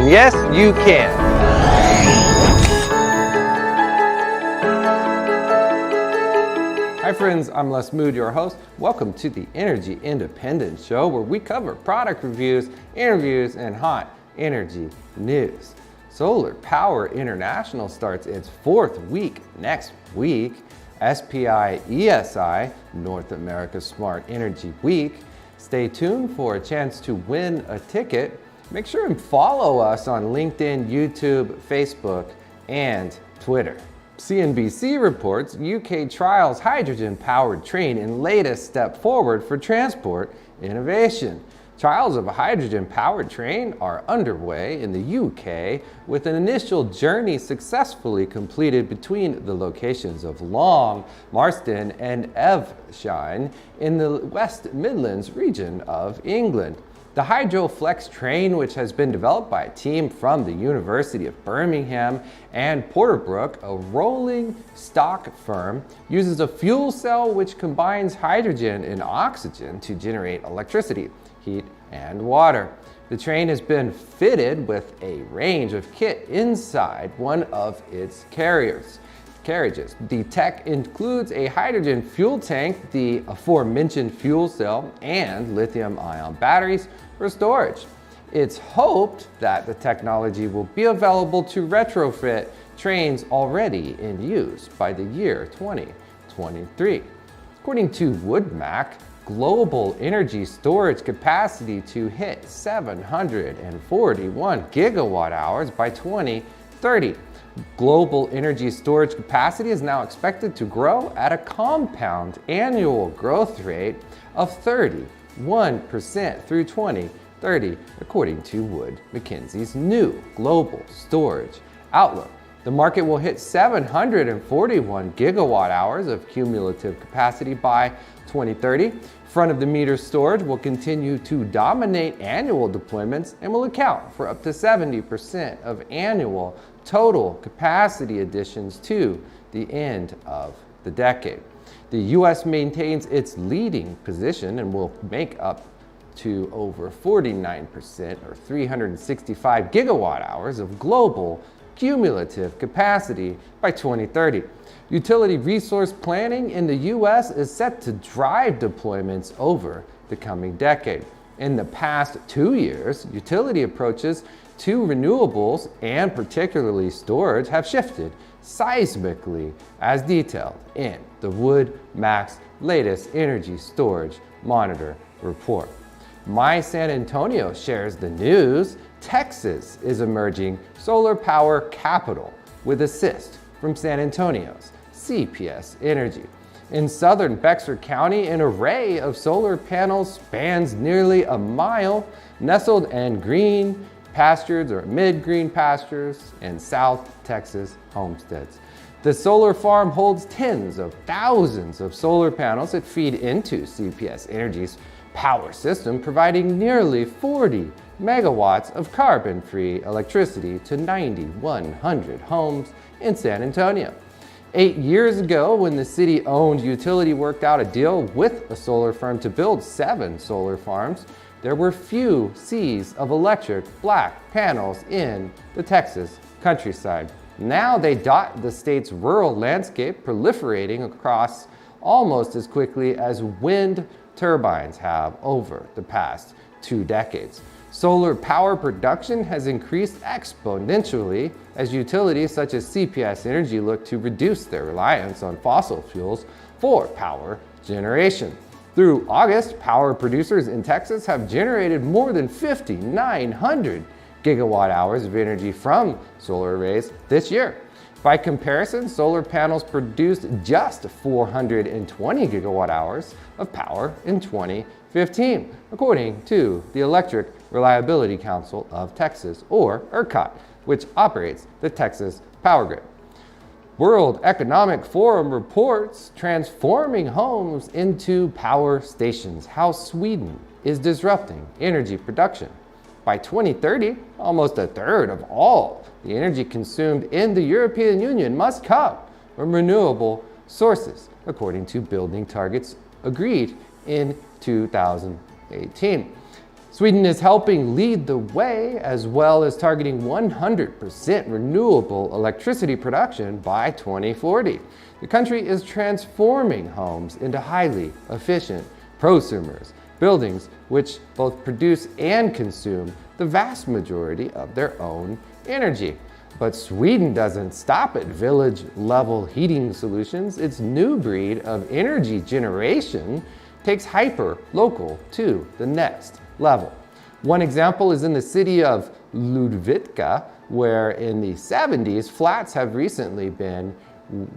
And yes, you can. Hi friends, I'm Les Mood, your host. Welcome to the Energy Independent Show, where we cover product reviews, interviews, and hot energy news. Solar Power International starts its 4th week next week. SPI ESI, North America Smart Energy Week. Stay tuned for a chance to win a ticket. Make sure and follow us on LinkedIn, YouTube, Facebook, and Twitter. CNBC reports UK trials hydrogen-powered train in latest step forward for transport innovation. Trials of a hydrogen-powered train are underway in the UK, with an initial journey successfully completed between the locations of Long, Marston, and Evesham in the West Midlands region of England. The HydroFlex train, which has been developed by a team from the University of Birmingham and Porterbrook, a rolling stock firm, uses a fuel cell which combines hydrogen and oxygen to generate electricity, heat, and water. The train has been fitted with a range of kit inside one of its carriages. The tech includes a hydrogen fuel tank, the aforementioned fuel cell, and lithium-ion batteries for storage. It's hoped that the technology will be available to retrofit trains already in use by the year 2023. According to WoodMac, global energy storage capacity to hit 741 gigawatt hours by 2030. Global energy storage capacity is now expected to grow at a compound annual growth rate of 31% through 2030, according to Wood Mackenzie's new global storage outlook. The market will hit 741 gigawatt hours of cumulative capacity by 2030. Front-of-the-meter storage will continue to dominate annual deployments and will account for up to 70% of annual total capacity additions to the end of the decade. The U.S. maintains its leading position and will make up to over 49% or 365 gigawatt hours of global cumulative capacity by 2030. Utility resource planning in the U.S. is set to drive deployments over the coming decade. In the past 2 years, utility approaches to renewables, and particularly storage, have shifted seismically, as detailed in the WoodMac's latest Energy Storage Monitor report. My San Antonio shares the news. Texas is emerging solar power capital with assist from San Antonio's CPS Energy. In southern Bexar County, an array of solar panels spans nearly a mile, nestled in green pastures or mid-green pastures and South Texas homesteads. The solar farm holds tens of thousands of solar panels that feed into CPS Energy's power system, providing nearly 40 megawatts of carbon-free electricity to 9,100 homes in San Antonio. 8 years ago, when the city-owned utility worked out a deal with a solar firm to build 7 solar farms, there were few seas of electric black panels in the Texas countryside. Now they dot the state's rural landscape, proliferating across almost as quickly as wind turbines have over the past 2 decades. Solar power production has increased exponentially as utilities such as CPS Energy look to reduce their reliance on fossil fuels for power generation. Through August, power producers in Texas have generated more than 5,900 gigawatt hours of energy from solar arrays this year. By comparison, solar panels produced just 420 gigawatt hours of power in 2015, according to the Electric Reliability Council of Texas, or ERCOT, which operates the Texas power grid. World Economic Forum reports transforming homes into power stations, how Sweden is disrupting energy production. By 2030, almost a third of all the energy consumed in the European Union must come from renewable sources, according to building targets agreed in 2018. Sweden is helping lead the way, as well as targeting 100% renewable electricity production by 2040. The country is transforming homes into highly efficient prosumers, buildings which both produce and consume the vast majority of their own energy. But Sweden doesn't stop at village-level heating solutions. Its new breed of energy generation takes hyper-local to the next level. One example is in the city of Ludvika, where in the 70s, flats have recently been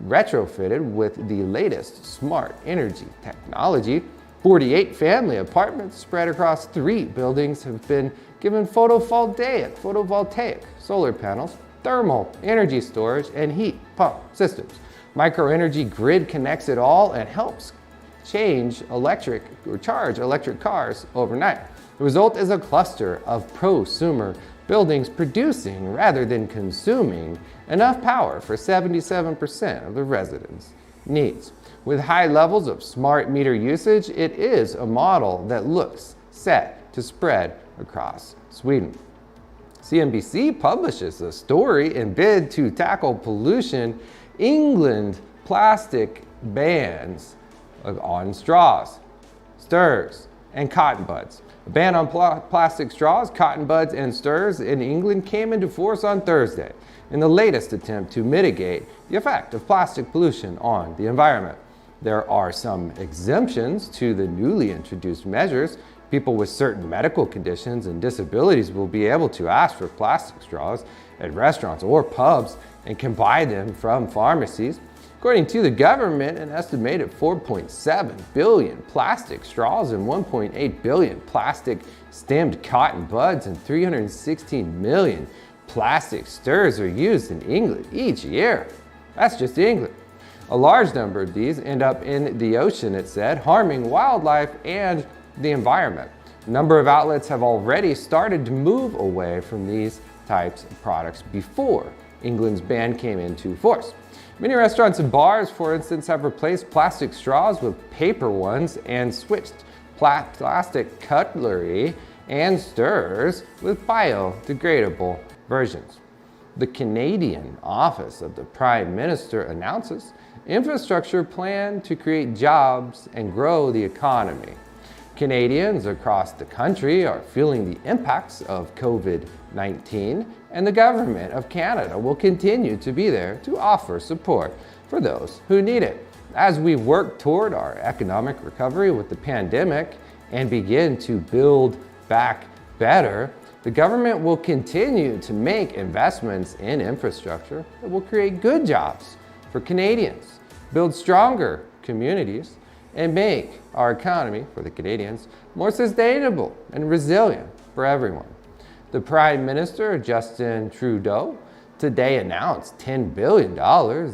retrofitted with the latest smart energy technology. 48 family apartments spread across 3 buildings have been given photovoltaic solar panels, thermal energy storage, and heat pump systems. Microenergy grid connects it all and helps charge electric cars overnight. The result is a cluster of prosumer buildings producing rather than consuming enough power for 77% of the residents' needs. With high levels of smart meter usage, it is a model that looks set to spread across Sweden. CNBC publishes a story in bid to tackle pollution. England plastic bans on straws, stirs, and cotton buds. A ban on plastic straws, cotton buds, and stirs in England came into force on Thursday in the latest attempt to mitigate the effect of plastic pollution on the environment. There are some exemptions to the newly introduced measures. People with certain medical conditions and disabilities will be able to ask for plastic straws at restaurants or pubs and can buy them from pharmacies. According to the government, an estimated 4.7 billion plastic straws and 1.8 billion plastic stemmed cotton buds and 316 million plastic stirs are used in England each year. That's just England. A large number of these end up in the ocean, it said, harming wildlife and the environment. A number of outlets have already started to move away from these types of products before England's ban came into force. Many restaurants and bars, for instance, have replaced plastic straws with paper ones and switched plastic cutlery and stirs with biodegradable versions. The Canadian Office of the Prime Minister announces infrastructure plan to create jobs and grow the economy. Canadians across the country are feeling the impacts of COVID-19, and the government of Canada will continue to be there to offer support for those who need it. As we work toward our economic recovery with the pandemic and begin to build back better, the government will continue to make investments in infrastructure that will create good jobs for Canadians, build stronger communities, and make our economy, for the Canadians, more sustainable and resilient for everyone. The Prime Minister, Justin Trudeau, today announced $10 billion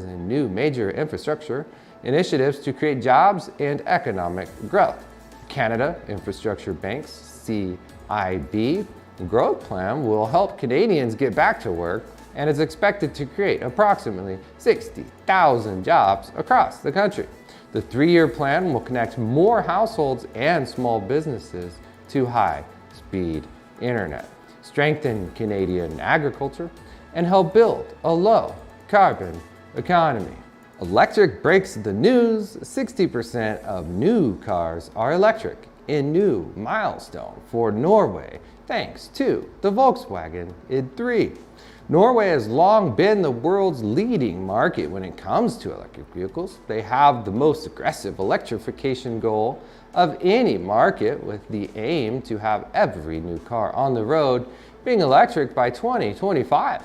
in new major infrastructure initiatives to create jobs and economic growth. Canada Infrastructure Bank's CIB growth plan will help Canadians get back to work and is expected to create approximately 60,000 jobs across the country. The 3-year plan will connect more households and small businesses to high-speed internet, strengthen Canadian agriculture, and help build a low-carbon economy. Electric breaks the news. 60% of new cars are electric, a new milestone for Norway, thanks to the Volkswagen ID.3. Norway has long been the world's leading market when it comes to electric vehicles. They have the most aggressive electrification goal of any market, with the aim to have every new car on the road being electric by 2025.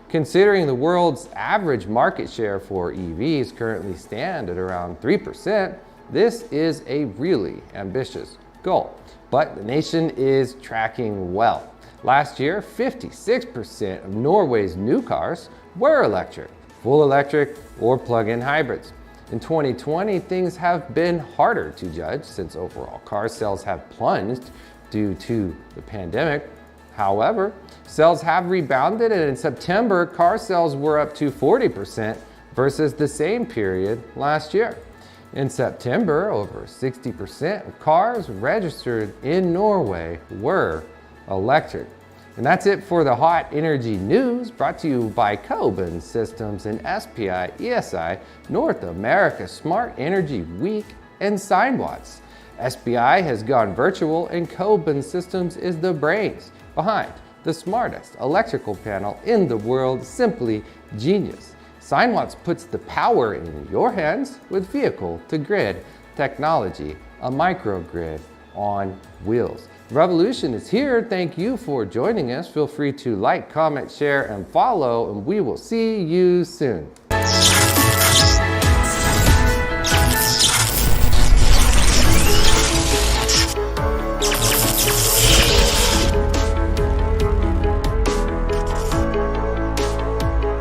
Considering the world's average market share for EVs currently stand at around 3%, this is a really ambitious goal. But the nation is tracking well. Last year, 56% of Norway's new cars were electric, full electric, or plug-in hybrids. In 2020, things have been harder to judge since overall car sales have plunged due to the pandemic. However, sales have rebounded, and in September, car sales were up to 40% versus the same period last year. In September, over 60% of cars registered in Norway were electric. And that's it for the hot energy news, brought to you by Coben Systems and SPI ESI, North America Smart Energy Week, and SignWatts. SPI has gone virtual, and Coben Systems is the brains behind the smartest electrical panel in the world. Simply genius. SignWatts puts the power in your hands with vehicle-to-grid technology, a microgrid on wheels. The revolution is here. Thank you for joining us. Feel free to like, comment, share, and follow, and we will see you soon.